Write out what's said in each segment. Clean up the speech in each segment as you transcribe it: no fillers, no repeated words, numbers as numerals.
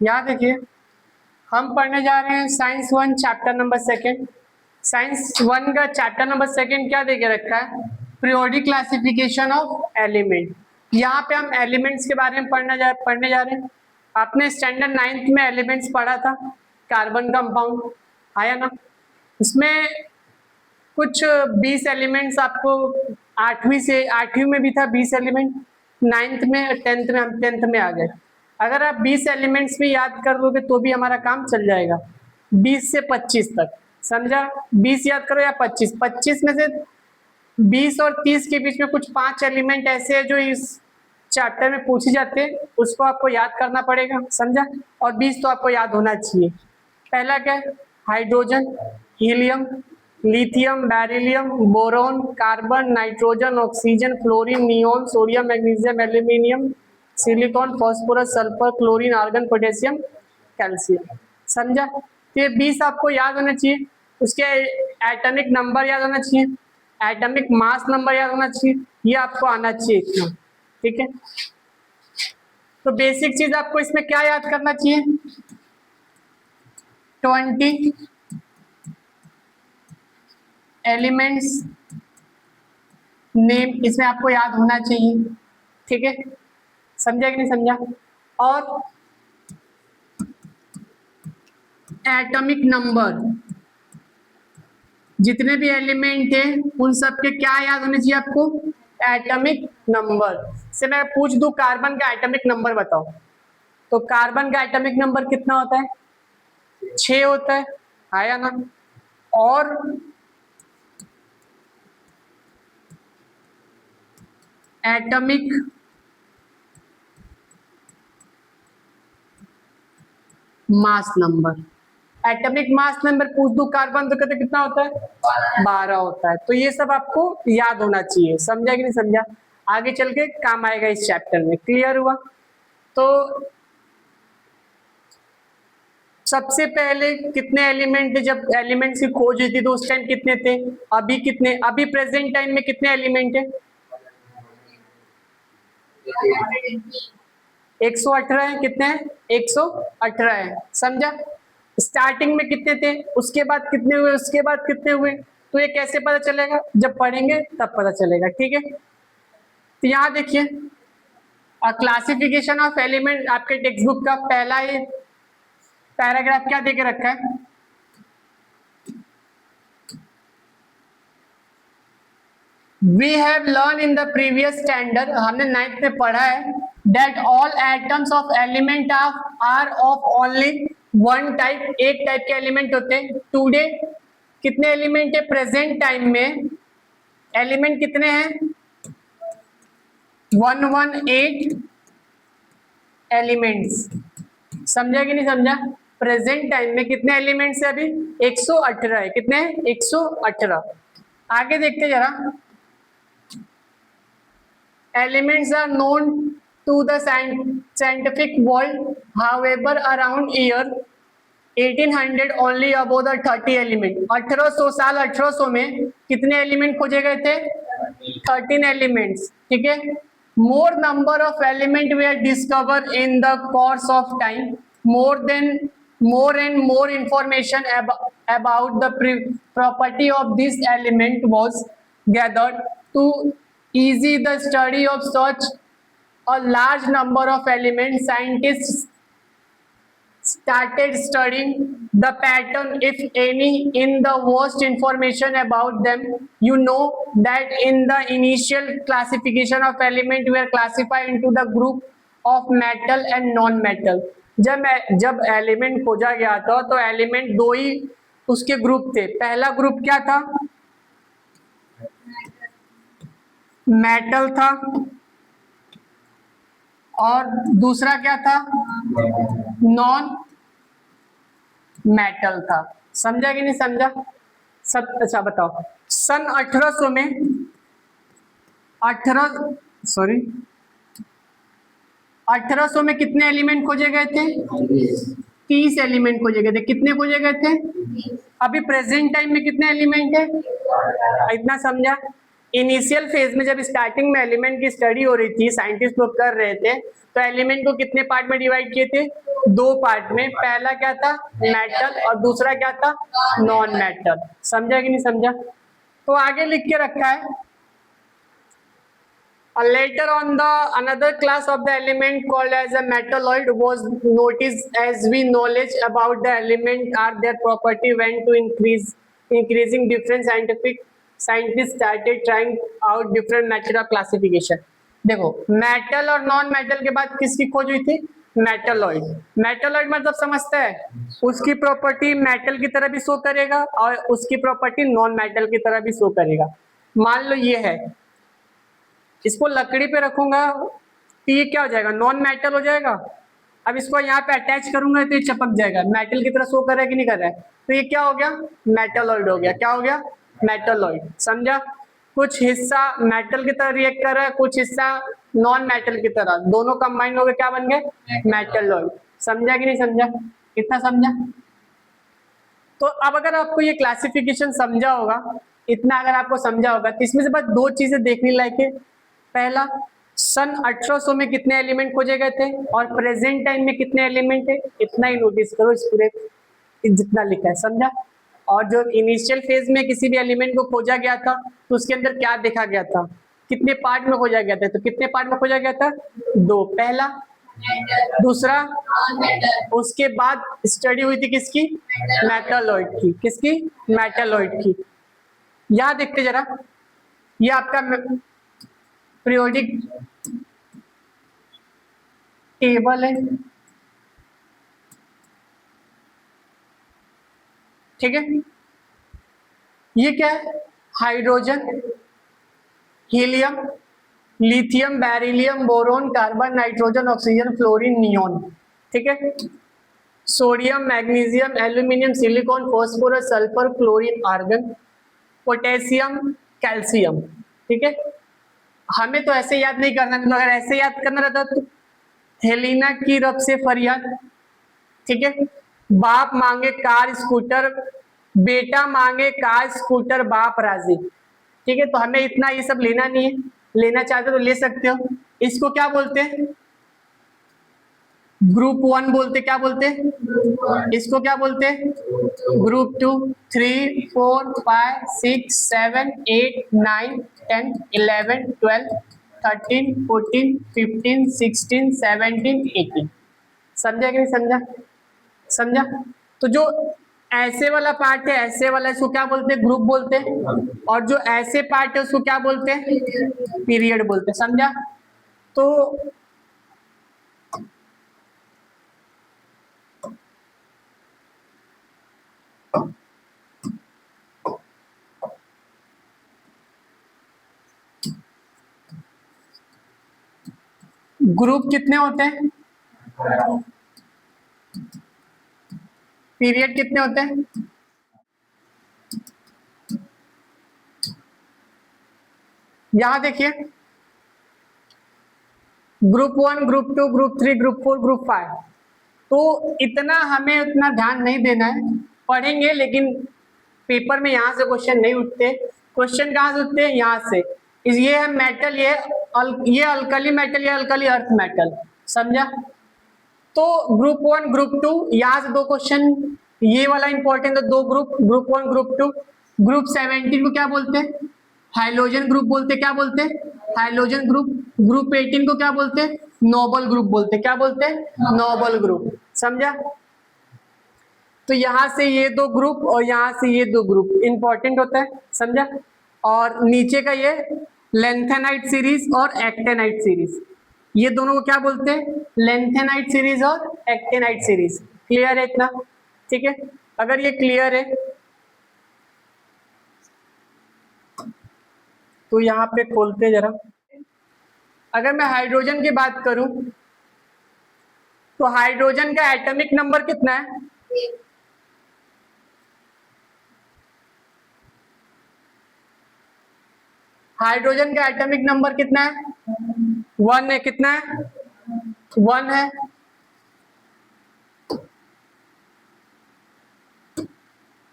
यहाँ देखिए हम पढ़ने जा रहे हैं साइंस 1 चैप्टर नंबर 2। साइंस 1 का चैप्टर नंबर 2 क्या देके रखा है? Periodic classification of element. यहाँ पे हम एलिमेंट्स के बारे में पढ़ने जा रहे हैं। आपने स्टैंडर्ड 9th में एलिमेंट्स पढ़ा था, कार्बन कंपाउंड आया ना। इसमें कुछ 20 एलिमेंट्स आपको 8वीं में भी था 20 एलिमेंट, 9th में 10th में हम 10th में आ गए। अगर आप 20 एलिमेंट्स भी याद कर लोगे तो भी हमारा काम चल जाएगा 20 से 25 तक, समझा? 20 याद करो या 25, 25 में से 20 और 30 के बीच में कुछ 5 एलिमेंट ऐसे हैं जो इस चैप्टर में पूछे जाते हैं, उसको आपको याद करना पड़ेगा, समझा? और 20 तो आपको याद होना चाहिए। पहला क्या है? Hydrogen, helium, lithium, beryllium, boron, carbon, nitrogen, oxygen, fluorine, neon, sodium, magnesium, aluminium, silicon, phosphorus, sulphur, chlorine, argon, potassium, calcium, समझा? ये 20 आपको याद होना चाहिए। उसके एटॉमिक नंबर याद होना चाहिए, एटॉमिक मास नंबर याद होना चाहिए, ये आपको आना चाहिए इतना, ठीक है? तो बेसिक चीज आपको इसमें क्या याद करना चाहिए? 20 एलिमेंट्स नेम इसमें आपको याद होना चाहिए, ठीक है? समझा कि नहीं समझा? और एटॉमिक नंबर, जितने भी एलिमेंट है उन सब के क्या याद होने चाहिए आपको? Atomic number. से मैं पूछ दूं कार्बन का एटॉमिक नंबर बताओ, तो कार्बन का एटॉमिक नंबर कितना होता है? 6 होता है, आया ना? और atomic mass number, atomic mass number पूछ दो कार्बन तो कहते कितना होता है? 12 होता है। तो ये सब आपको याद होना चाहिए, समझा कि नहीं समझा? आगे चल के काम आएगा इस चैप्टर में। क्लियर हुआ? तो सबसे पहले कितने एलिमेंट थे जब एलिमेंट्स की खोज हुई थी तो उस टाइम कितने थे? अभी कितने? अभी प्रेजेंट टाइम में कितने एलिमेंट है? 118 है। कितने हैं? 118 है, समझा? स्टार्टिंग में कितने थे, उसके बाद कितने हुए, उसके बाद कितने हुए? तो ये कैसे पता चलेगा? जब पढ़ेंगे तब पता चलेगा, ठीक है? तो यहाँ देखिए क्लासिफिकेशन ऑफ एलिमेंट, आपके टेक्स्ट बुक का पहला ही पैराग्राफ क्या देके रखा है? We have learned in the previous standard, हमने 9th में पढ़ा है, that all atoms of element are of only one type, एक टाइप के एलिमेंट होते हैं। टुडे कितने एलिमेंट है? प्रेजेंट टाइम में एलिमेंट कितने हैं? 118 एलिमेंट्स, समझा कि नहीं समझा? प्रेजेंट टाइम में कितने एलिमेंट्स है? अभी 118 है। कितने? 118। आगे देखते जरा। Elements are known to the scientific world, however around year 1800 only about the 30 element। 1800 साल 1800 में कितने एलिमेंट खोजे गए थे? 13 एलिमेंट्स, ठीक है? More number of element were discovered in the course of time, more and more information about the property of this element was gathered to easy the study of such a large number of elements. Scientists started studying the pattern, if any, in the vast information about them. You know that in the initial classification of element were classified into the group of metal and non-metal। जब element खोजा गया था तो element दो ही उसके group थे। पहला group क्या था? मेटल था, और दूसरा क्या था? नॉन मेटल था। समझा कि नहीं समझा? सब अच्छा बताओ। सन 1800 में 1800 में कितने एलिमेंट खोजे गए थे? 30 एलिमेंट खोजे गए थे। कितने खोजे गए थे? अभी प्रेजेंट टाइम में कितने एलिमेंट है? इतना समझा? इनिशियल फेज में जब स्टार्टिंग में एलिमेंट की स्टडी हो रही थी, साइंटिस्ट लोग कर रहे थे, तो एलिमेंट को कितने पार्ट में डिवाइड किए थे? 2 पार्ट में। पहला क्या था? मेटल, और दूसरा क्या था? Non metal. समझा कि नहीं समझा? तो आगे लिख के रखा है, later on the another class of the element called as a metalloid was noticed. As we knowledge about the element are their property went to increasing different scientists started trying out different method of classification. देखो, metal और non metal के बाद किसकी खोज हुई थी? Metalloid. Metalloid मतलब समझते हैं, उसकी प्रॉपर्टी मेटल की तरह भी शो करेगा और उसकी प्रॉपर्टी नॉन मेटल की तरह भी शो करेगा। मान लो ये है, इसको लकड़ी पे रखूंगा तो ये क्या हो जाएगा? नॉन मेटल हो जाएगा। अब इसको यहाँ पे अटैच करूंगा तो ये चिपक जाएगा, मेटल की तरह शो कर रहा है कि नहीं कर रहा है? तो ये क्या हो गया? मेटलॉइड हो गया। क्या हो गया? मेटलॉइड। समझा? कुछ हिस्सा मेटल की तरह रिएक्ट कर रहा है, कुछ हिस्सा नॉन मेटल की तरह, दोनों कंबाइन हो गए, क्या बन गए? मेटलॉइड। समझा कि नहीं समझा? कितना समझा? तो अब अगर आपको ये क्लासिफिकेशन समझा होगा, इतना अगर आपको समझा होगा, तो इसमें से बस 2 चीजें देखने लायक है। पहला, सन 1800 में कितने एलिमेंट खोजे गए थे और प्रेजेंट टाइम में कितने एलिमेंट है, इतना ही नोटिस करो इस पूरे जितना लिखा है। समझा? और जो इनिशियल फेज में किसी भी एलिमेंट को खोजा गया था तो उसके अंदर क्या देखा गया था, कितने पार्ट में खोजा गया था? तो कितने पार्ट में खोजा गया था? 2। पहला, दूसरा, उसके बाद स्टडी हुई थी किसकी? मेटलॉइड की। किसकी? मेटलॉइड की। यहां देखते जरा, ये आपका पीरियोडिक टेबल है, ठीक है? ये क्या है? Hydrogen, helium, lithium, beryllium, boron, carbon, nitrogen, oxygen, fluorine, neon. ठीक है? Sodium, magnesium, aluminium, silicon, phosphorus, sulphur, chlorine, argon, potassium, calcium. ठीक है? हमें तो ऐसे याद नहीं करना, तो अगर ऐसे याद करना रहता तो हेलिना की रब से फरियाद। ठीक है? बाप मांगे कार स्कूटर, बेटा मांगे कार स्कूटर, बाप राजी। ठीक है? तो हमें इतना ये सब लेना नहीं है, लेना चाहते तो ले सकते हो। इसको क्या बोलते हैं? ग्रुप 1 बोलते। क्या बोलते हैं? इसको क्या बोलते हैं? ग्रुप 2, 3, 4, 5, 6, 7, 8, 9, 10, 11, 12, 13, 14, 15, 16, 17, 18। समझा कि नहीं समझा? समझा? तो जो ऐसे वाला पार्ट है, ऐसे वाला, इसको क्या बोलते हैं? ग्रुप बोलते हैं। और जो ऐसे पार्ट है उसको क्या बोलते हैं? पीरियड बोलते हैं। समझा? तो ग्रुप कितने होते हैं? पीरियड कितने होते हैं? यहां देखिए, group 1, group 2, group 3, group 4, group 5। तो इतना हमें उतना ध्यान नहीं देना है, पढ़ेंगे, लेकिन पेपर में यहां से क्वेश्चन नहीं उठते। क्वेश्चन कहां से उठते हैं? यहां से। ये है मेटल, ये अल्कली मेटल, ये अल्कली अर्थ मेटल। समझा? तो ग्रुप 1, ग्रुप 2, यहां से 2 क्वेश्चन, ये वाला इंपॉर्टेंट है। 2 ग्रुप, ग्रुप 1, ग्रुप 2। ग्रुप 17 को क्या बोलते हैं? हाइड्रोजन ग्रुप बोलते। क्या बोलते हैं? Hydrogen group. ग्रुप 18 को क्या बोलते हैं? नोबल ग्रुप बोलते। क्या बोलते हैं? Noble group. समझा? तो यहां से ये 2 ग्रुप और यहां से ये 2 ग्रुप इंपॉर्टेंट होता है। समझा? और नीचे का ये लेंथेनाइट सीरीज और एक्टेनाइट सीरीज, ये दोनों को क्या बोलते हैं? लेंथेनाइट सीरीज और एक्टेनाइट सीरीज। क्लियर है इतना? ठीक है? अगर ये क्लियर है तो यहाँ पे खोलते जरा। अगर मैं हाइड्रोजन की बात करूं तो हाइड्रोजन का एटॉमिक नंबर कितना है? हाइड्रोजन का एटॉमिक नंबर कितना है? 1 है। कितना है? 1 है।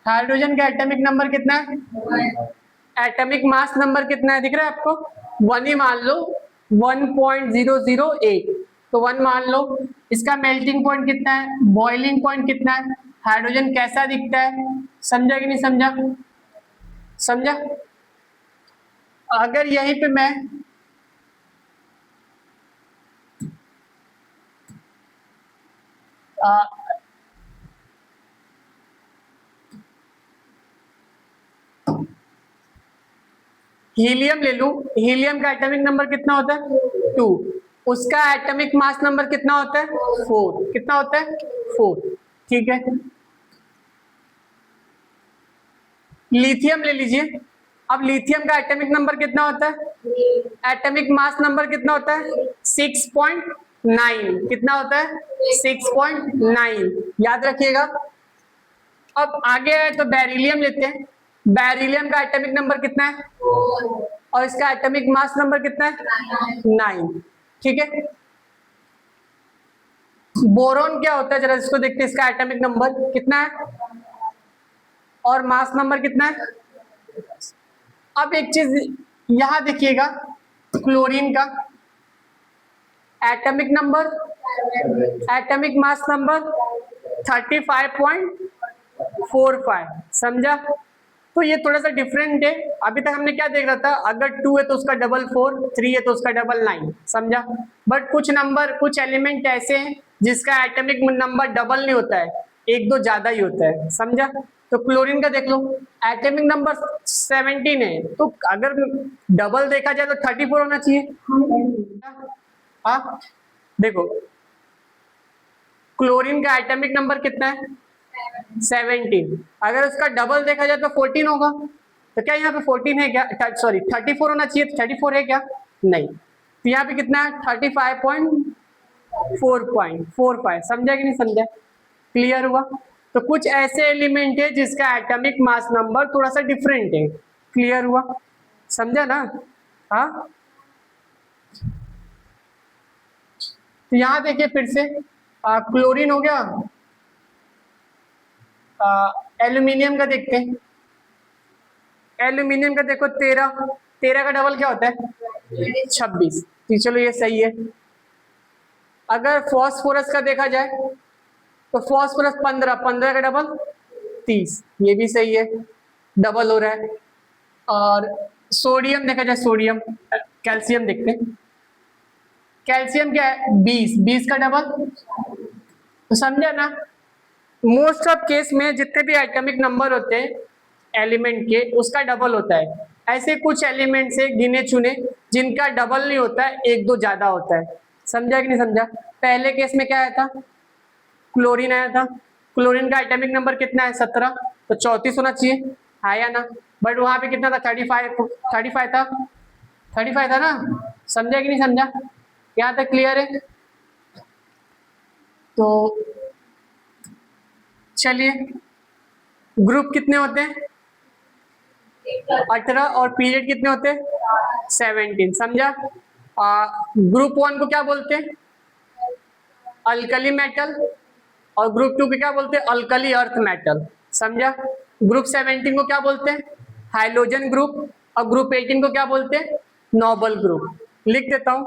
हाइड्रोजन का एटॉमिक नंबर कितना है? एटॉमिक मास नंबर कितना है दिख रहा है आपको, 1 ही मान लो, 1.008, तो 1 मान लो। इसका मेल्टिंग पॉइंट कितना है, बॉइलिंग पॉइंट कितना है, हाइड्रोजन कैसा दिखता है, समझा कि नहीं समझा, समझा। अगर यहीं पे मैं हीलियम ले लूं, हीलियम का एटॉमिक नंबर कितना होता है 2, उसका एटॉमिक मास नंबर कितना होता है 4, कितना होता है 4, ठीक है। लिथियम ले लीजिए, अब लिथियम का एटॉमिक नंबर कितना होता है, एटॉमिक मास नंबर कितना होता है 6.9, कितना होता है 6.9, याद रखिएगा। अब आगे है तो बेरिलियम लेते हैं, बेरिलियम का एटॉमिक नंबर कितना है और इसका एटॉमिक मास नंबर कितना है 9, ठीक है। बोरॉन क्या होता है जरा इसको देखते हैं, इसका एटॉमिक नंबर कितना है और मास नंबर कितना है। अब एक चीज यहां देखिएगा, क्लोरीन का atomic number, atomic mass number 35.45, समझा। तो ये थोड़ा सा डिफरेंट है, अभी तक हमने क्या देख रहा था, अगर 2 है तो उसका डबल 4, 3 है तो उसका डबल 9, समझा। बट कुछ नंबर, कुछ एलिमेंट ऐसे हैं जिसका एटॉमिक नंबर डबल नहीं होता है, 1-2 ज्यादा ही होता है, समझा। तो क्लोरीन का देख लो, एटॉमिक नंबर 17 है, तो अगर डबल देखा जाए तो 34 होना चाहिए। हाँ देखो, क्लोरीन का एटॉमिक नंबर कितना है 17, अगर उसका डबल देखा जाए तो 14 होगा, तो क्या यहाँ पे 14 है क्या, सॉरी 34 होना चाहिए, 34 है क्या, नहीं, तो यहाँ पे कितना है 35.4.45, समझा कि नहीं समझा, क्लियर हुआ। तो कुछ ऐसे एलिमेंट है जिसका एटॉमिक मास नंबर थोड़ा सा डिफरेंट है, क्लियर हुआ, समझा ना। हाँ तो यहाँ देखिए फिर से, क्लोरीन हो गया, एल्यूमिनियम का देखते हैं, एल्यूमिनियम का देखो 13, 13 का डबल क्या होता है 26, तो चलो ये सही है। अगर फॉस्फोरस का देखा जाए तो फॉस्फोरस 15, 15 का डबल 30, ये भी सही है, डबल हो रहा है। और सोडियम देखा जाए, सोडियम, कैल्शियम देखते हैं, कैल्शियम क्या है 20, 20 का डबल, तो समझा ना। मोस्ट ऑफ केस में जितने भी एटॉमिक नंबर होते हैं एलिमेंट के, उसका डबल होता है। ऐसे कुछ एलिमेंट्स है गिने चुने जिनका डबल नहीं होता है, 1-2 ज्यादा होता है, समझा कि नहीं समझा। पहले केस में क्या आया था, क्लोरीन आया था, क्लोरीन का एटॉमिक नंबर कितना है 17, तो 34 होना चाहिए, आया ना। बट वहां पे कितना था 35 था, 35 था ना, समझा कि नहीं समझा, यहाँ तक क्लियर है। तो चलिए, ग्रुप कितने होते हैं 18, और पीरियड कितने होते हैं 17, समझा। ग्रुप 1 को क्या बोलते हैं अल्कली मेटल, और ग्रुप 2 को क्या बोलते हैं अल्कली अर्थ मेटल, समझा। ग्रुप 17 को क्या बोलते हैं हाइड्रोजन ग्रुप, और ग्रुप 18 को क्या बोलते हैं नोबल ग्रुप। लिख देता हूं,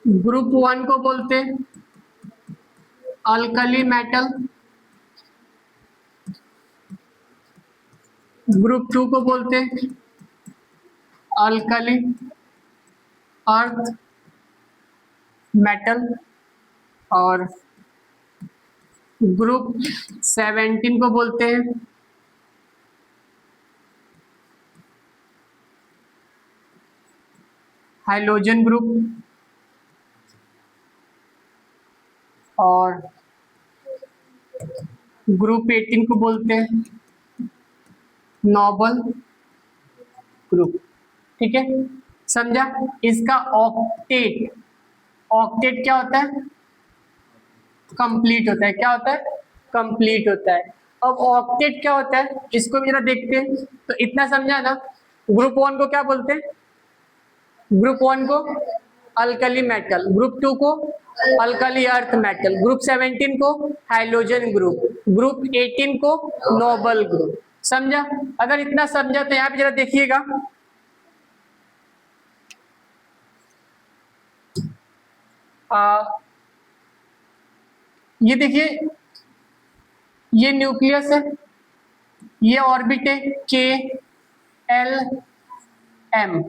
ग्रुप 1 को बोलते हैं अल्कली मेटल, ग्रुप 2 को बोलते हैं अल्कली अर्थ मेटल, और ग्रुप 17 को बोलते हैं हाइड्रोजन ग्रुप, और ग्रुप 18 को बोलते हैं नोबल ग्रुप, ठीक है, समझा। इसका ऑक्टेट, ऑक्टेट क्या होता है कंप्लीट होता है, क्या होता है कंप्लीट होता है। अब ऑक्टेट क्या होता है इसको भी जरा देखते हैं, तो इतना समझा ना। ग्रुप 1 को क्या बोलते हैं, ग्रुप 1 को अल्कली मेटल, ग्रुप 2 को अल्कली अर्थ मेटल, ग्रुप 17 को हाइड्रोजन ग्रुप, ग्रुप 18 को नोबल ग्रुप, समझा? अगर इतना समझा तो यहाँ पे जरा देखिएगा, ये देखिए, ये न्यूक्लियस है, ये ऑर्बिट है के एल एम,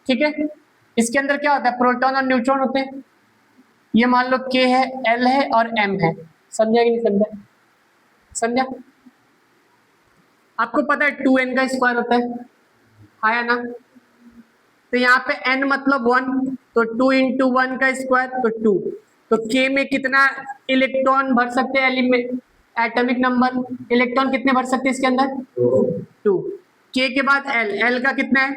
ठीक है। इसके अंदर क्या होता है, प्रोटॉन और न्यूट्रॉन होते हैं। ये मान लो के है, एल है और एम है। समझा कि नहीं समझा? समझा? आपको पता है 2n का स्क्वायर होता है ना? तो यहाँ पे n मतलब 1, तो 2 इंटू 1 का स्क्वायर तो 2। तो k में कितना इलेक्ट्रॉन भर सकते हैं एलिमेंट, एटॉमिक नंबर, इलेक्ट्रॉन कितने भर सकते हैं इसके अंदर? 2। k के बाद l का कितना है?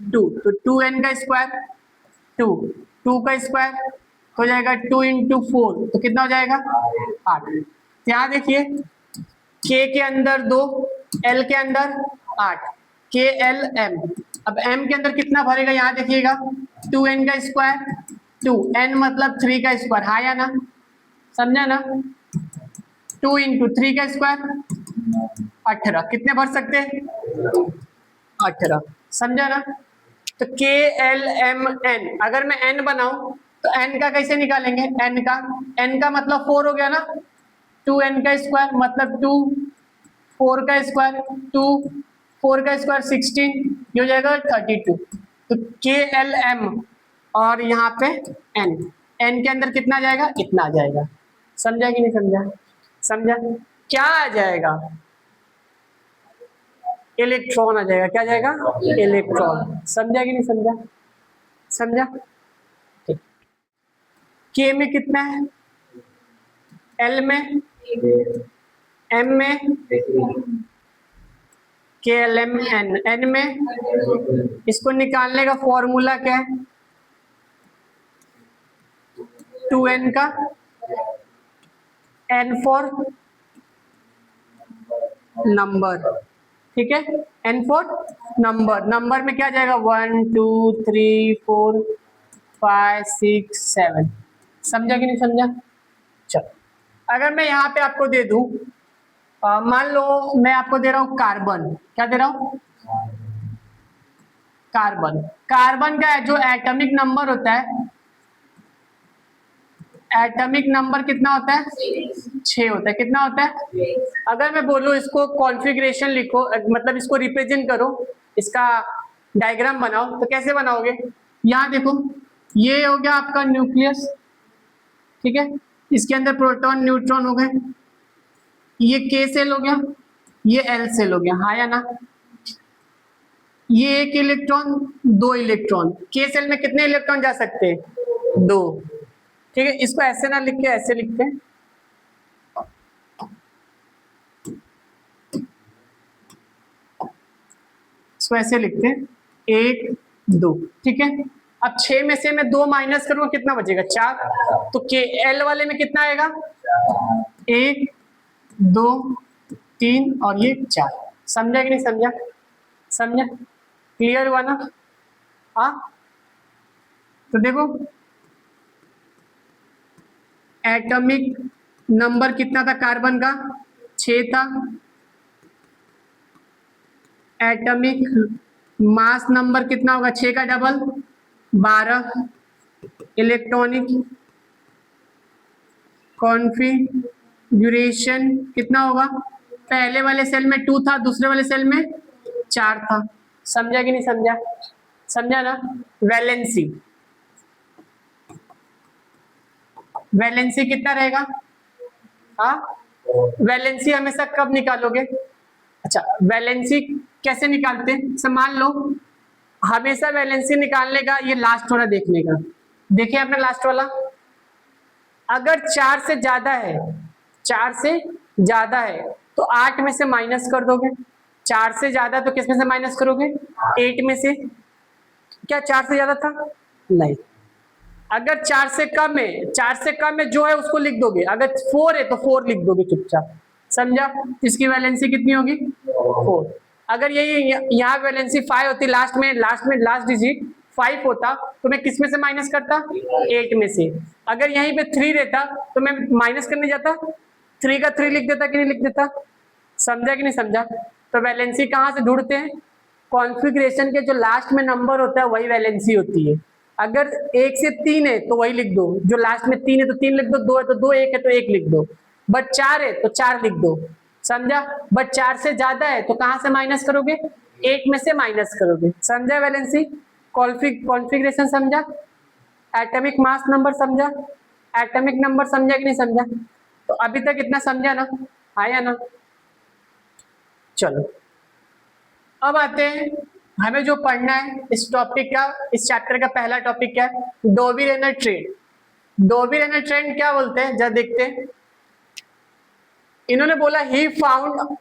2, तो 2n का स्क्वायर 2, 2 का स्क्वायर हो जाएगा 2 इंटू 4, तो कितना हो जाएगा? 8। यहाँ देखिए, k के अंदर 2, l के अंदर 8, के एल एम। अब m के अंदर कितना भरेगा, यहाँ देखिएगा, 2n का स्क्वायर 2, n मतलब 3 का स्क्वायर, हाँ या ना? समझा ना? 2 इंटू 3 का स्क्वायर 18, कितने भर सकते हैं? 18। समझा ना? तो के एल एम एन, अगर मैं n बनाऊं तो n का कैसे निकालेंगे? n का मतलब 4 हो गया ना, 2n का स्क्वायर मतलब 2, 4 का स्क्वायर 2, 4 का स्क्वायर 16, ये हो जाएगा 32। तो के एल एम और यहाँ पे n के अंदर कितना आ जाएगा? इतना आ जाएगा। समझा कि नहीं समझा? समझा? क्या आ जाएगा? इलेक्ट्रॉन आ जाएगा। क्या आ जाएगा? इलेक्ट्रॉन। समझा कि नहीं समझा? समझा? ठीक। के में कितना है? एल में, एम में, के एल एम एन, एन में। इसको निकालने का फॉर्मूला क्या है? 2n का n फॉर नंबर, ठीक है, n फॉर नंबर। नंबर में क्या जाएगा? 1 2 3 4 5 6 7। समझा कि नहीं समझा? चलो, अगर मैं यहाँ पे आपको दे दूं, मान लो मैं आपको दे रहा हूं कार्बन। क्या दे रहा हूं? कार्बन। कार्बन का जो एटॉमिक नंबर होता है, एटॉमिक नंबर कितना होता है? 6 होता है। कितना होता है? अगर मैं बोलूं इसको कॉन्फ़िगरेशन लिखो, मतलब इसको रिप्रेजेंट करो, इसका डायग्राम बनाओ, तो कैसे बनाओगे? यहाँ देखो, ये हो गया आपका न्यूक्लियस, ठीक है, इसके अंदर प्रोटॉन न्यूट्रॉन हो गए, ये के सेल हो गया, ये एल सेल हो गया, हाँ या ना? ये एक इलेक्ट्रॉन, 2 इलेक्ट्रॉन, के सेल में कितने इलेक्ट्रॉन जा सकते हैं? 2, ठीक है। इसको ऐसे ना लिख के ऐसे लिखते हैं, इसको ऐसे लिखते हैं 1 2, ठीक है। अब 6 में से मैं 2 माइनस करूंगा, कितना बचेगा? 4। तो के एल वाले में कितना आएगा? 1 2 3 और ये 4। समझा कि नहीं समझा? समझा? क्लियर हुआ ना? हाँ, तो देखो एटॉमिक नंबर कितना था कार्बन का? 6 था। एटॉमिक मास नंबर कितना होगा? 6 का डबल 12। इलेक्ट्रॉनिक कॉन्फ़िगरेशन कितना होगा? पहले वाले सेल में 2 था, दूसरे वाले सेल में 4 था। समझा कि नहीं समझा? समझा ना? वैलेंसी, वैलेंसी कितना रहेगा? हाँ, वैलेंसी हमेशा कब निकालोगे? अच्छा, वैलेंसी कैसे निकालते हैं? तो मान लो हमेशा वैलेंसी निकालने का, ये लास्ट वाला देखने का, देखिए आपने लास्ट वाला, अगर 4 से ज्यादा है, 4 से ज्यादा है तो 8 में से माइनस कर दोगे। 4 से ज्यादा तो किस में से माइनस करोगे? 8 में से। क्या 4 से ज्यादा था? नहीं। अगर 4 से कम है, 4 से कम है जो है उसको लिख दोगे, अगर 4 है तो 4 लिख दोगे चुपचाप। समझा? इसकी वैलेंसी कितनी होगी? 4। अगर यही यहाँ वैलेंसी 5 होती, लास्ट डिजिट 5 होता, तो मैं किस में से माइनस करता? 8 में से। अगर यहीं पे 3 रहता तो मैं माइनस करने जाता, 3 का 3 लिख देता कि नहीं लिख देता? समझा कि नहीं समझा? तो वैलेंसी कहाँ से ढूंढते हैं? कॉन्फ़िगरेशन के जो लास्ट में नंबर होता है वही वैलेंसी होती है। अगर 1 से 3 है तो वही लिख दो, जो लास्ट में 3 है तो 3 लिख दो, 2 है तो 2, 1 है तो 1 लिख दो, बट 4 है तो 4 लिख दो, समझा? बट 4 से ज्यादा है तो कहां से माइनस करोगे? 1 में से माइनस करोगे, समझा? वैलेंसी कॉन्फ़िगरेशन समझा? एटॉमिक मास नंबर समझा? एटॉमिक नंबर समझा कि नहीं समझा? तो अभी तक इतना समझा ना, आया ना? चलो अब आते हैं, हमें जो पढ़ना है इस टॉपिक का, इस चैप्टर का पहला टॉपिक क्या है? डोबी-रेनर ट्रेंड। डोबी-रेनर ट्रेंड क्या बोलते हैं जरा देखते हैं। इन्होंने बोला he found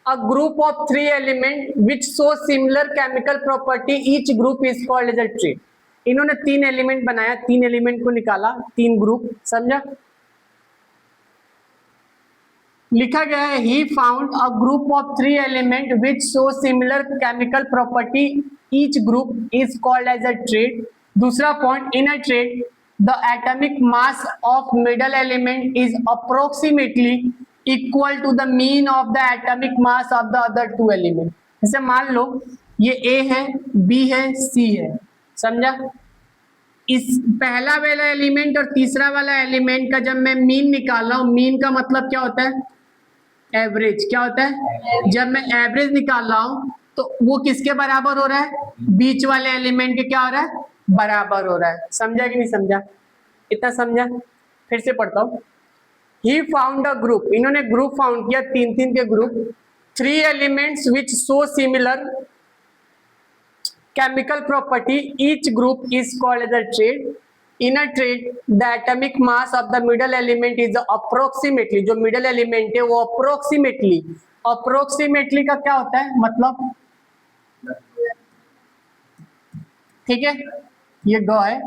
a group of 3 element which show similar chemical property, each group is called as a trend. इन्होंने 3 एलिमेंट बनाया, 3 एलिमेंट को निकाला, 3 ग्रुप, समझा? लिखा गया है he found a group of 3 element which show similar chemical property, each group is called as a triad. दूसरा point, in a triad the atomic mass of middle element is approximately equal to the mean of the atomic mass of the other 2 element. जैसे मान लो ये ए है, B है, सी है, समझा? इस पहला वाला एलिमेंट और तीसरा वाला एलिमेंट का जब मैं मीन निकाल रहा हूं, मीन का मतलब क्या होता है? एवरेज। क्या होता है? जब मैं एवरेज निकाल रहा हूं तो वो किसके बराबर हो रहा है? बीच वाले एलिमेंट के क्या हो रहा है? बराबर हो रहा है। समझा कि नहीं समझा? इतना समझा? फिर से पढ़ता हूं। ही फाउंड अ ग्रुप, इन्होंने ग्रुप फाउंड किया, 3-3 के group, 3 elements which so similar chemical property, each group is called as a trade. In a trade the atomic mass of the middle element is approximately, जो middle element है वो approximately का क्या होता है मतलब? ठीक है, ये ग है,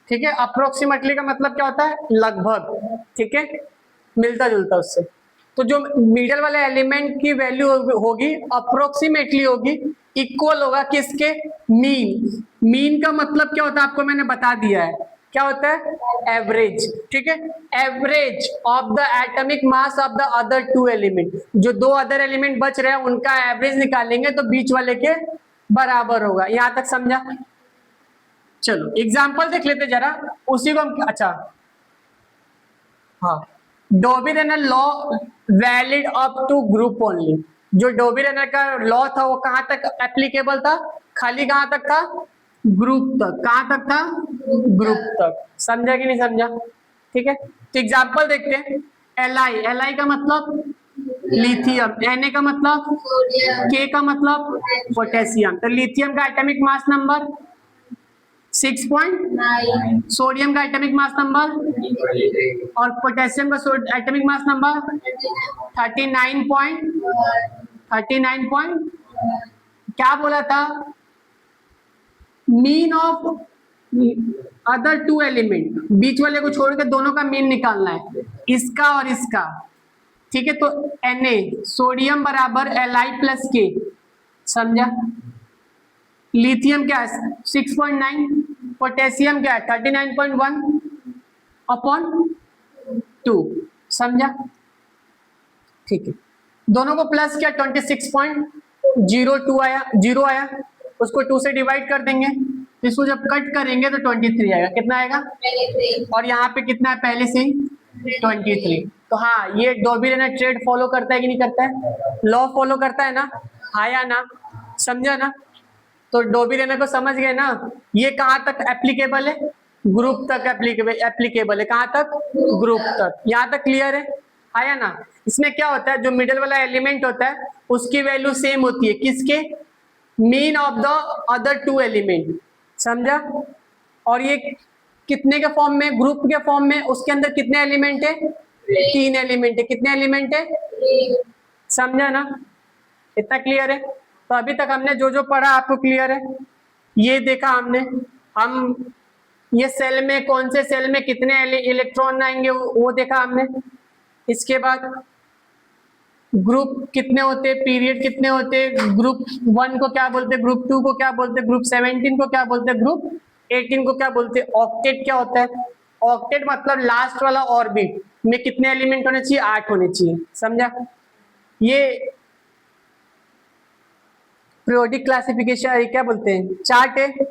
ठीक है? अप्रोक्सीमेटली का मतलब क्या होता है? लगभग, ठीक है, मिलता जुलता उससे। तो जो मिडल वाले एलिमेंट की वैल्यू होगी अप्रोक्सीमेटली होगी, इक्वल होगा किसके? मीन। मीन का मतलब क्या होता है आपको मैंने बता दिया है, क्या होता है? एवरेज, ठीक है? Average of the atomic mass of the other 2 element, जो 2 अदर एलिमेंट बच रहे हैं उनका एवरेज निकालेंगे तो बीच वाले के बराबर होगा। यहां तक समझा? चलो एग्जाम्पल देख लेते जरा, उसी को हम, अच्छा हाँ, Dobereiner law valid up to group only. जो डोबी-रेनर का लॉ था वो कहां तक एप्लीकेबल था? खाली कहां तक था? ग्रुप तक। कहां तक था? ग्रुप तक। समझा कि नहीं समझा? ठीक है, तो एग्जाम्पल देखते हैं। Li का मतलब लिथियम, Na का मतलब K का मतलब पोटेशियम। तो लिथियम का एटॉमिक मास नंबर 6.9, सोडियम का एटॉमिक मास नंबर और पोटेशियम का एटॉमिक मास नंबर 39. क्या बोला था? मीन ऑफ अदर 2 एलिमेंट, बीच वाले को छोड़ के दोनों का मीन निकालना है, इसका और इसका, ठीक है? तो Na सोडियम बराबर Li+K, समझा? लिथियम क्या है? 6.9, पोटेशियम क्या है? 39.1/2, समझा? ठीक है, दोनों को प्लस किया 26.02 आया, 0 आया, उसको 2 से डिवाइड कर देंगे, इसको जब कट करेंगे तो 23 आएगा। कितना आएगा? 23। और यहाँ पे कितना है पहले से ही? 23। तो हाँ, ये डोबी-रेनर ट्रेड फॉलो करता है कि नहीं करता है? लॉ फॉलो करता है ना? हाँ या ना? समझा ना? तो डोबी-रेनर को समझ गए ना? ये कहां तक एप्लीकेबल है? ग्रुप तक एप्लीकेबल है। कहां तक? ग्रुप तक। यहां तक क्लियर है? आया ना? इसमें क्या होता है, जो मिडल वाला एलिमेंट होता है उसकी वैल्यू सेम होती है किसके? Mean of the other 2 element, समझा? और ये कितने के फॉर्म में? ग्रुप के फॉर्म में। उसके अंदर कितने एलिमेंट है? 3 एलिमेंट है। कितने एलिमेंट है? समझा ना? इतना क्लियर है? तो अभी तक हमने जो जो पढ़ा आपको क्लियर है? ये देखा हमने, हम ये सेल में कौन से सेल में कितने इलेक्ट्रॉन आएंगे वो देखा हमने। इसके बाद ग्रुप कितने होते, पीरियड कितने होते, ग्रुप 1 को क्या बोलते, ग्रुप 2 को क्या बोलते, ग्रुप 17 को क्या बोलते, ग्रुप 18 को क्या बोलते। ऑक्टेट क्या होता है, ऑक्टेट मतलब लास्ट वाला ऑर्बिट में कितने एलिमेंट होने चाहिए, 8 होने चाहिए, समझा। ये पीरियोडिक क्लासिफिकेशन क्या बोलते हैं, चार्ट है।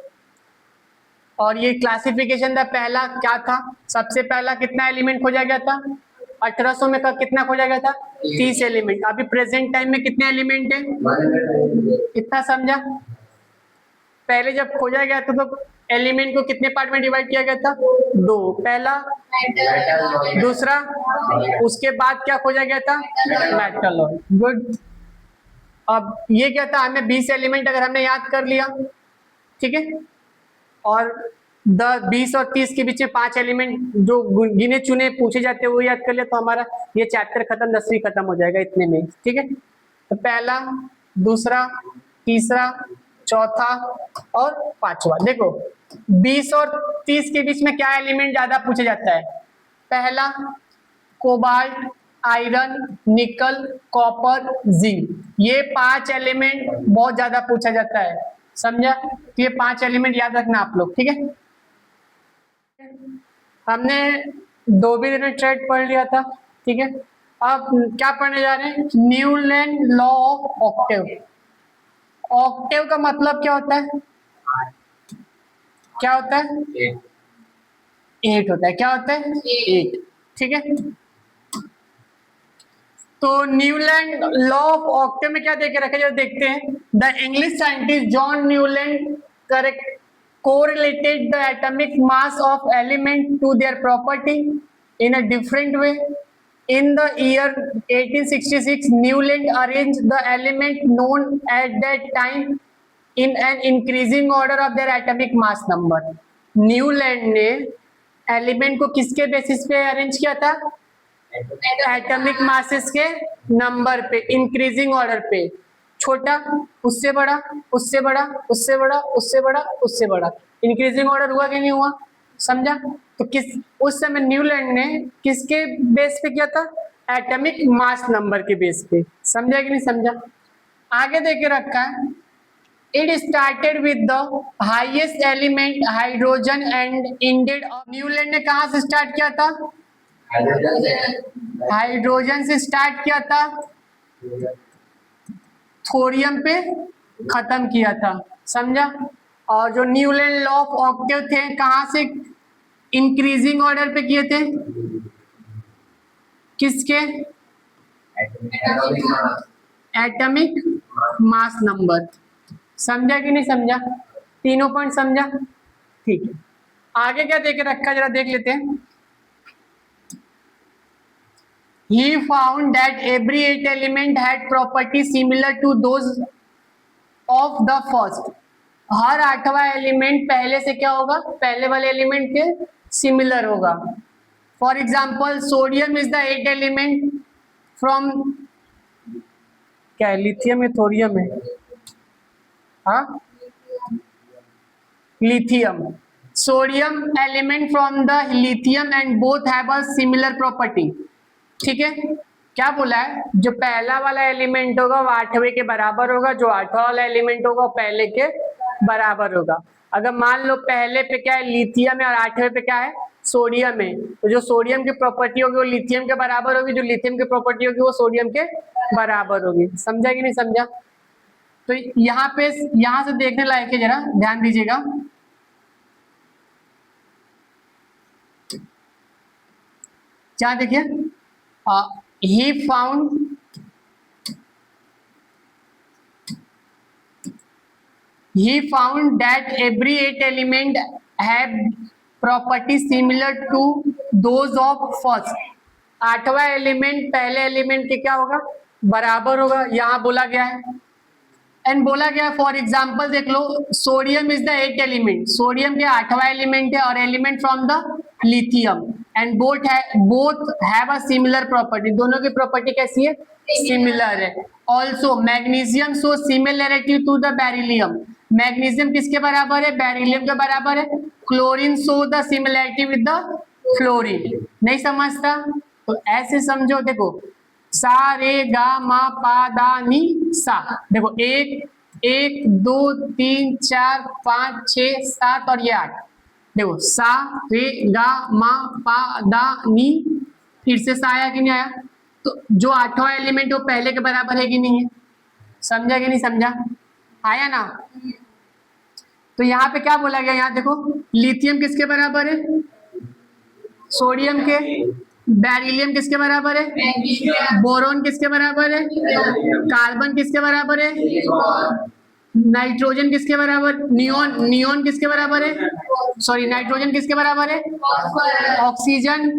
और ये क्लासिफिकेशन का पहला क्या था, सबसे पहला कितना एलिमेंट खोजा गया था, 1800 में का कितना खोजा गया था, 30 एलिमेंट। अभी प्रेजेंट टाइम में कितने एलिमेंट है, इतना, समझा। पहले जब खोजा गया था तो एलिमेंट को कितने पार्ट में डिवाइड किया गया था, 2, पहला, दूसरा, उसके बाद क्या खोजा गया था, मेटल। गुड। अब ये क्या था, हमें 20 एलिमेंट अगर हमने याद कर लिया, ठीक है, और 20 और 30 के बीच में 5 एलिमेंट जो गिने चुने पूछे जाते हैं वो याद कर लिया, तो हमारा ये चैप्टर खत्म, 10वीं खत्म हो जाएगा इतने में, ठीक है। तो पहला, दूसरा, तीसरा, चौथा और पांचवा। देखो 20 और 30 के बीच में क्या एलिमेंट ज्यादा पूछा जाता है, पहला कोबाल्ट, आयरन, निकल, कॉपर, जिंक। ये 5 एलिमेंट बहुत ज्यादा पूछा जाता है, समझा। तो ये 5 एलिमेंट याद रखना आप लोग, ठीक है। हमने डोबी-रेनॉल्ड्स पढ़ लिया था, ठीक है। अब क्या पढ़ने जा रहे हैं, Newland law of octave. Octave का मतलब क्या होता है, क्या होता है, 8 होता है, क्या होता है, 8, ठीक है। तो न्यूलैंड लॉ ऑफ ऑक्टेव में क्या देखे रखे, जो देखते हैं, the English scientist John Newland correct correlated the atomic mass of element to their property in a different way. In the year 1866, Newland arranged the element known at that time in an increasing order of their atomic mass number. Newland ने element को किसके basis पे arrange किया था, atomic masses के number पे, increasing order पे, छोटा उससे बड़ा, उससे बड़ा, उससे बड़ा, उससे बड़ा, उससे बड़ा, इंक्रीजिंग ऑर्डर हुआ कि नहीं हुआ, समझा। तो किस उस समय न्यूलैंड ने किसके बेस पे किया था, एटॉमिक मास नंबर के बेस पे, समझा कि नहीं समझा। आगे देखे रखा है, it started with the highest element hydrogen and ended. Newland ने कहां से स्टार्ट किया था, हाइड्रोजन से स्टार्ट किया था, थोरियम पे खत्म किया था, समझा। और जो न्यूलैंड लॉ ऑफ ऑक्टेव थे कहां से इंक्रीजिंग ऑर्डर पे किए थे, किसके, एटॉमिक मास नंबर, समझा कि नहीं समझा, तीनों पॉइंट समझा, ठीक है। आगे क्या देख रखा जरा देख लेते हैं। He found that every 8 element had properties similar to those of the first. हर 8वां एलिमेंट पहले से क्या होगा, पहले वाले एलिमेंट के सिमिलर होगा। For example sodium is the 8 element from, क्या है, लिथियम है, थोरियम है, हाँ, lithium. Sodium element from the lithium and both have a similar property, ठीक है। क्या बोला है, जो पहला वाला एलिमेंट होगा वो 8वें के बराबर होगा, जो 8वां वाला एलिमेंट होगा वो पहले के बराबर होगा। अगर मान लो पहले पे क्या है, लिथियम है, और 8वें पे क्या है, सोडियम है, तो जो सोडियम की प्रॉपर्टी होगी वो लिथियम के बराबर होगी, जो लिथियम की प्रॉपर्टी होगी वो सोडियम के बराबर होगी, समझा कि नहीं समझा। तो यहाँ पे, यहाँ से देखने लायक है, जरा ध्यान दीजिएगा। क्या देखिए, he found that every 8 element have properties similar to those of first. 8वां एलिमेंट पहले एलिमेंट के क्या होगा, बराबर होगा, यहाँ बोला गया है। एंड बोला गया फॉर एग्जाम्पल देख लो, sodium is the 8 element, sodium के 8वां एलिमेंट है और element from the lithium, and both have a similar property, दोनों की प्रॉपर्टी कैसी है, सिमिलर है। Also magnesium show similarity to the beryllium, magnesium किसके बराबर है, बेरिलियम के बराबर है। Chlorine show the similarity with the fluorine, नहीं समझता तो ऐसे समझो, देखो सा रे गा मा पा दा नी सा। देखो 1 2 3 4 5 6 7 और ये 8। देखो सा रे गा मा पा दा नी, फिर से सा आया कि नहीं आया? तो जो आठवां एलिमेंट वो पहले के बराबर है कि नहीं है? समझा कि नहीं समझा? आया ना? तो यहाँ पे क्या बोला गया, यहाँ देखो लिथियम किसके बराबर है? सोडियम के। बेरिलियम किसके बराबर है? बोरोन किसके बराबर है? कार्बन किसके बराबर है? नाइट्रोजन किसके बराबर? नियोन। नियोन किसके बराबर है? सॉरी, नाइट्रोजन किसके बराबर है? ऑक्सीजन।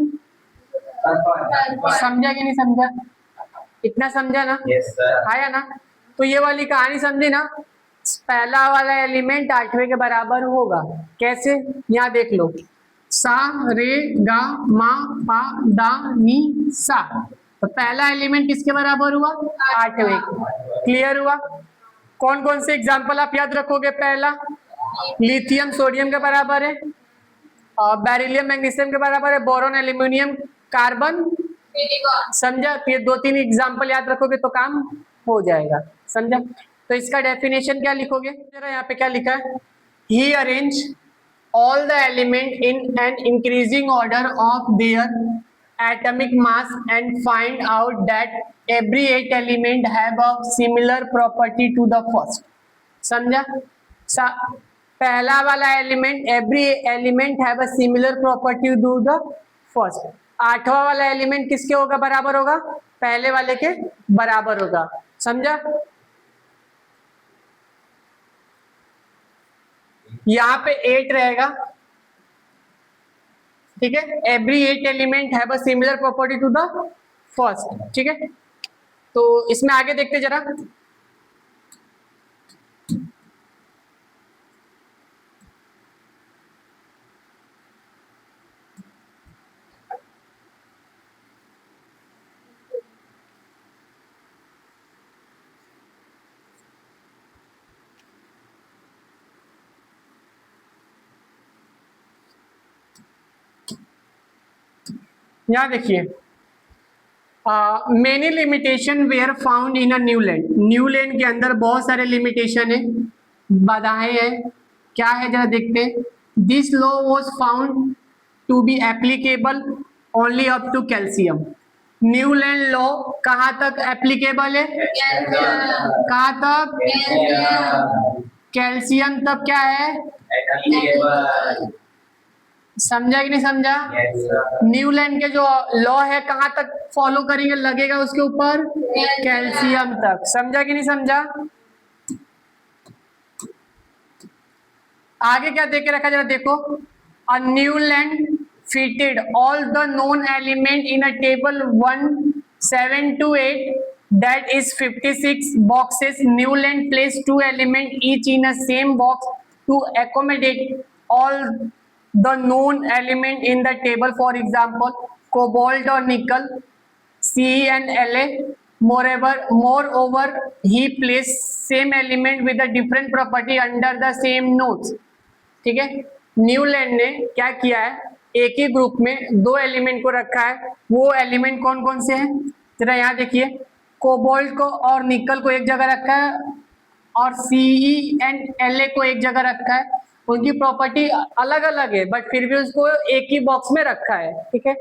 समझा कि नहीं समझा? इतना समझा ना? आया ना? तो ये वाली कहानी समझी ना? पहला वाला एलिमेंट आठवें के बराबर होगा। कैसे? यहाँ देख लो, सा रे गा मा पा दा नी सा। तो पहला एलिमेंट किसके बराबर हुआ? आठवें। क्लियर हुआ? कौन कौन से एग्जाम्पल आप याद रखोगे? पहला लिथियम सोडियम के बराबर है, बेरिलियम मैग्नीशियम के बराबर है, बोरोन एल्यूमिनियम कार्बन। समझा? तो ये 2-3 एग्जाम्पल याद रखोगे तो काम हो जाएगा। समझा? तो इसका डेफिनेशन क्या लिखोगे? जरा यहाँ पे क्या लिखा है? ही arrange all the element in an increasing order of their atomic mass and find out that every 8 element have a similar property to the first. समझा? पहला वाला element, every element have a similar property to the first. आठवां वाला element किसके होगा? बराबर होगा? पहले वाले के बराबर होगा। समझा? यहाँ पे 8 रहेगा, ठीक है। Every 8 element have a similar property to the first, ठीक है। तो इसमें आगे देखते जरा। यहाँ देखिए, many limitation were found in a Newland. Newland के अंदर बहुत सारे लिमिटेशन है, बाधाएं हैं। क्या है जरा देखते हैं। This law was found to be applicable only up to calcium. Newland law कहाँ तक एप्लीकेबल है? कहाँ तक? कैल्शियम तक क्या है? समझा कि नहीं समझा? न्यूलैंड के जो लॉ है कहाँ तक फॉलो करेंगे, लगेगा उसके ऊपर? कैल्शियम तक। समझा कि नहीं समझा? आगे क्या देख के रखा जरा देखो। अ Newland fitted all the known element in a table 1-7-8, that is 56 boxes. Newland placed 2 elements each in a same box to accommodate all the known element in the table. For example, cobalt or nickel, Ce and La. Moreover, he placed same element with a different property under the same notes. ठीक है। Newland ने क्या किया है? एक ही group में 2 element को रखा है। वो एलिमेंट कौन कौन से हैं जरा यहाँ देखिए। कोबाल्ट को और निकल को एक जगह रखा है और Ce एंड La को एक जगह रखा है। उनकी प्रॉपर्टी अलग अलग है बट फिर भी उसको एक ही बॉक्स में रखा है, ठीक है।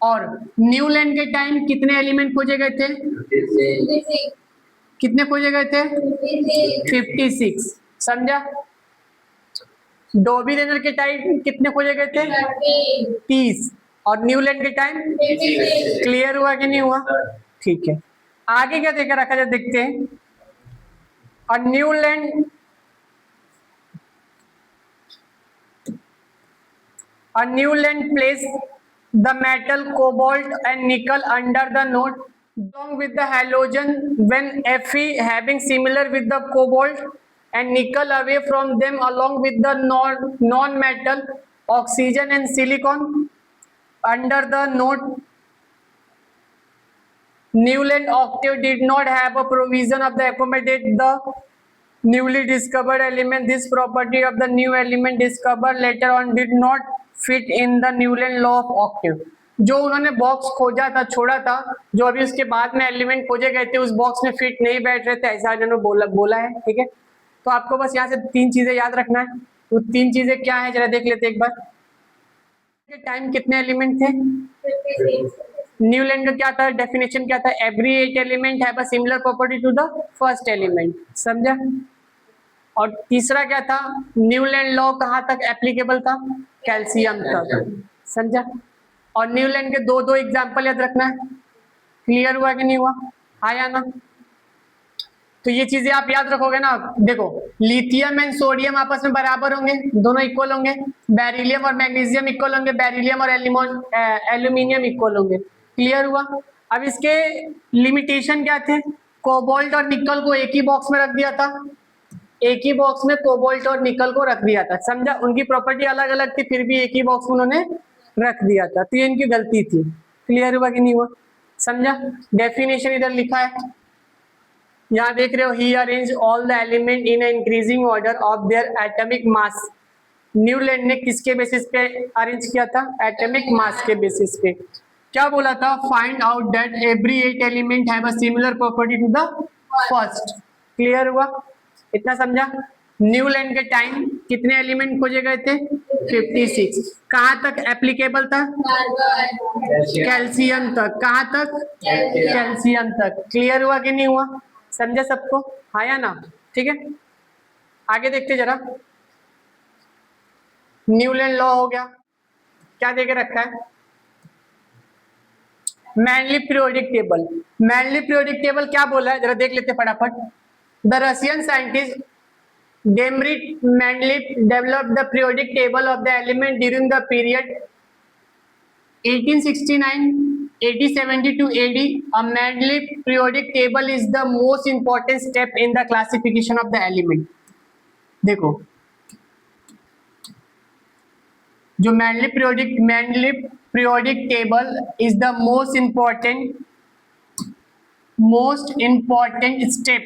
और न्यूलैंड के टाइम कितने एलिमेंट खोजे गए थे? कितने खोजे गए थे? 56। समझा? डॉबी रेनर के टाइम कितने खोजे गए थे? 30। और न्यूलैंड के टाइम? क्लियर हुआ कि नहीं हुआ? ठीक है। आगे क्या देकर रखा जाए देखते हैं। और Newland place the metal cobalt and nickel under the note along with the halogen when Fe having similar with the cobalt and nickel away from them along with the non-metal oxygen and silicon under the note. Newland octave did not have a provision of the accommodate the newly discovered element. This property of the new element discovered later on did not fit in the Newland law of octave. जो उन्होंने box खोजा था, छोड़ा था, जो अभी उसके बाद में एलिमेंट खोजे गए थे उस बॉक्स में फिट नहीं बैठ रहे थे, ऐसा इन्होंने बोला है। ठीक है, तो आपको बस यहाँ से 3 चीजें याद रखना है। वो 3 चीजें क्या है जरा देख लेते एक बार। टाइम कितने एलिमेंट थे? न्यूलैंड का क्या था, डेफिनेशन क्या था? Every 8 element have a similar property to the first element. समझा? और तीसरा क्या था? न्यूलैंड लॉ कहाँ तक एप्लीकेबल था? कैल्शियम तक। समझा? और न्यूलैंड के दो एग्जांपल याद रखना है। क्लियर हुआ कि नहीं हुआ? हाँ या ना? तो ये चीजें आप याद रखोगे ना। देखो, लिथियम एंड सोडियम आपस में बराबर होंगे, दोनों इक्वल होंगे। बेरिलियम और मैग्नीशियम इक्वल होंगे, बेरिलियम और एल्यूमिनियम इक्वल होंगे। क्लियर हुआ? अब इसके लिमिटेशन क्या थे? कोबाल्ट और निकल को एक ही बॉक्स में रख दिया था, एक ही बॉक्स में कोबाल्ट और निकल को रख दिया था। समझा? उनकी प्रॉपर्टी अलग अलग थी, फिर भी एक ही बॉक्स में उन्होंने रख दिया था, तो ये इनकी गलती थी। क्लियर हुआ कि नहीं हुआ? समझा? डेफिनेशन इधर लिखा है, यहाँ देख रहे हो, he arrange all the element in increasing order of their atomic mass. Newland ने किसके बेसिस पे अरेंज किया था? एटॉमिक मास के बेसिस पे। क्या बोला था? Find out that every 8 element have a similar property to the first. Clear हुआ? इतना समझा? न्यूलैंड के टाइम कितने एलिमेंट खोजे गए थे? 56। कहाँ तक एप्लीकेबल था? कैल्शियम तक। कहाँ तक? कैल्शियम तक। क्लियर हुआ कि नहीं हुआ? समझा सबको? हाँ या ना? ठीक है, आगे देखते जरा। न्यूलैंड लॉ हो गया, क्या देके रखा है? Mainly periodic table. Mainly periodic table क्या बोला है जरा देख लेते फटाफट। The Russian scientist Dmitri Mendeleev developed the periodic table of the element during the period 1869 1872 AD. A Mendeleev periodic table is the most important step in the classification of the element. देखो, जो Mendeleev periodic table is the most important step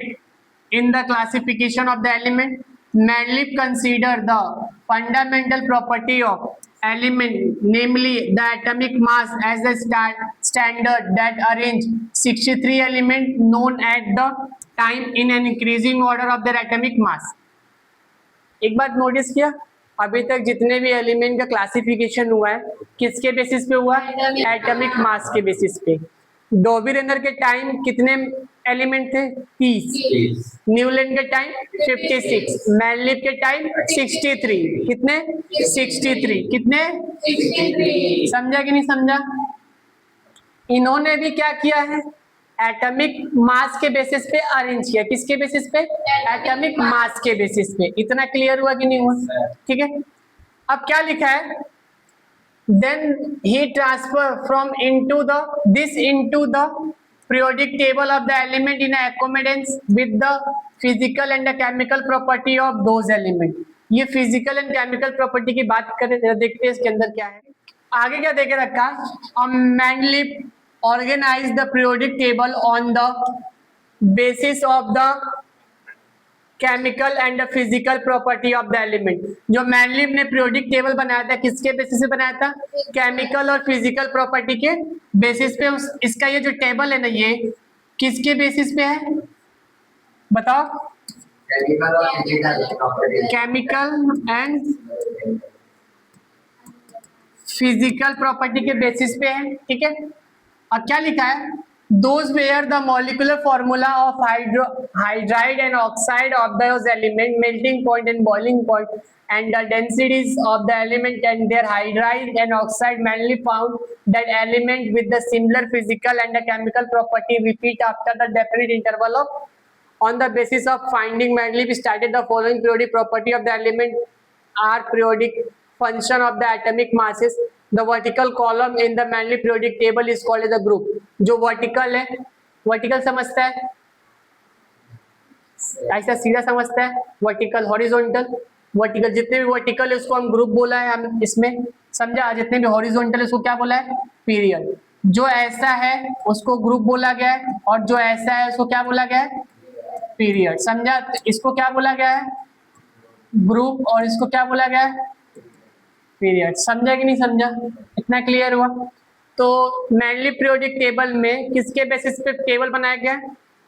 in the classification of the element. Mendeleev considered the fundamental property of element, namely the atomic mass, as the standard that arrange 63 elements known at the time in an increasing order of their atomic mass. एक बात notice किया, अभी तक जितने भी element का classification हुआ है किसके बेसिस पे हुआ? एटॉमिक मास के बेसिस पे। डॉबीरेनर के टाइम कितने एलिमेंट थे? 30। न्यूलैंड के टाइम 56। मैनलिप के टाइम 63। कितने? 63। कितने? 63। समझा कि नहीं समझा? इन्होंने भी क्या किया है? एटॉमिक मास के बेसिस पे अरेंज किया। किसके बेसिस पे? एटॉमिक मास के बेसिस पे। इतना क्लियर हुआ कि नहीं हुआ? ठीक है, अब क्या लिखा है? Then he transfer from into the periodic table of the element in accordance with the physical and the chemical property of those element. ये physical and chemical property की बात करें, देखते हैं इसके अंदर क्या है। आगे क्या देके रखा? Mendeleev organized the periodic table on the basis of the chemical and physical property of the element. जो मैनलिव ने पीरियोडिक टेबल बनाया था किसके बेसिस पे बनाया था? केमिकल और फिजिकल प्रॉपर्टी के बेसिस पे। इसका ये जो टेबल है ना, ये किसके बेसिस पे है बताओ? केमिकल एंड फिजिकल प्रॉपर्टी के बेसिस पे है। ठीक है, और क्या लिखा है? Those were the molecular formula of hydride and oxide of those element, melting point and boiling point, and the densities of the element and their hydride and oxide mainly found that element with the similar physical and the chemical property repeat after the definite interval of. On the basis of finding, Mendeleev started the following periodic property of the element are periodic function of the atomic masses. The vertical column in the Mendeleev periodic table is called as a group. जो vertical है, vertical समझता है ऐसा सीधा समझता है, vertical horizontal. Vertical जितने भी वर्टिकल है उसको हम ग्रुप बोला है हम इसमें। समझा? जितने भी हॉरिजॉन्टल है उसको क्या बोला है? पीरियड। जो ऐसा है उसको ग्रुप बोला गया है, और जो ऐसा है उसको क्या बोला गया है? पीरियड। समझा? इसको क्या बोला गया है? ग्रुप, और इसको क्या बोला गया है? पीरियड। समझा कि नहीं समझा? इतना क्लियर हुआ? तो मैनली पीरियोडिक टेबल में किसके बेसिस पे टेबल बनाया गया?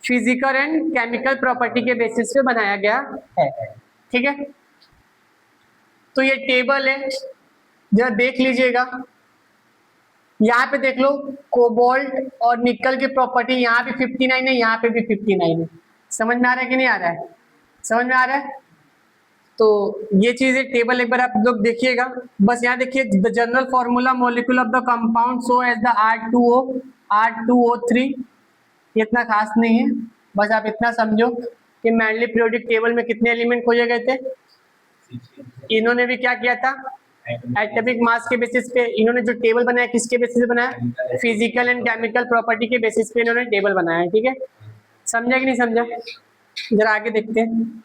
फिजिकल एंड केमिकल प्रॉपर्टी के बेसिस पे बनाया गया है। ठीक है, तो ये टेबल है, जरा देख लीजिएगा। यहाँ पे देख लो, कोबाल्ट और निकल की प्रॉपर्टी यहाँ भी 59 है, यहाँ पे भी 59 है। समझ में आ रहा है कि नहीं आ रहा है? समझ में आ रहा है? तो ये चीज एक टेबल एक बार आप लोग देखिएगा। बस यहाँ देखिए, the general formula molecule of the compound so as the R2O R2O3, इतना खास नहीं है, बस आप इतना समझो कि मैनली पीरियोडिक टेबल में कितने एलिमेंट खोजे गए थे। इन्होंने भी क्या किया था? एटॉमिक मास के बेसिस पे इन्होंने जो टेबल बनाया किसके बेसिस पे बनाया? फिजिकल एंड केमिकल प्रॉपर्टी के बेसिस पे इन्होंने टेबल बनाया है। ठीक है, समझा कि नहीं समझा? जरा आगे देखते हैं।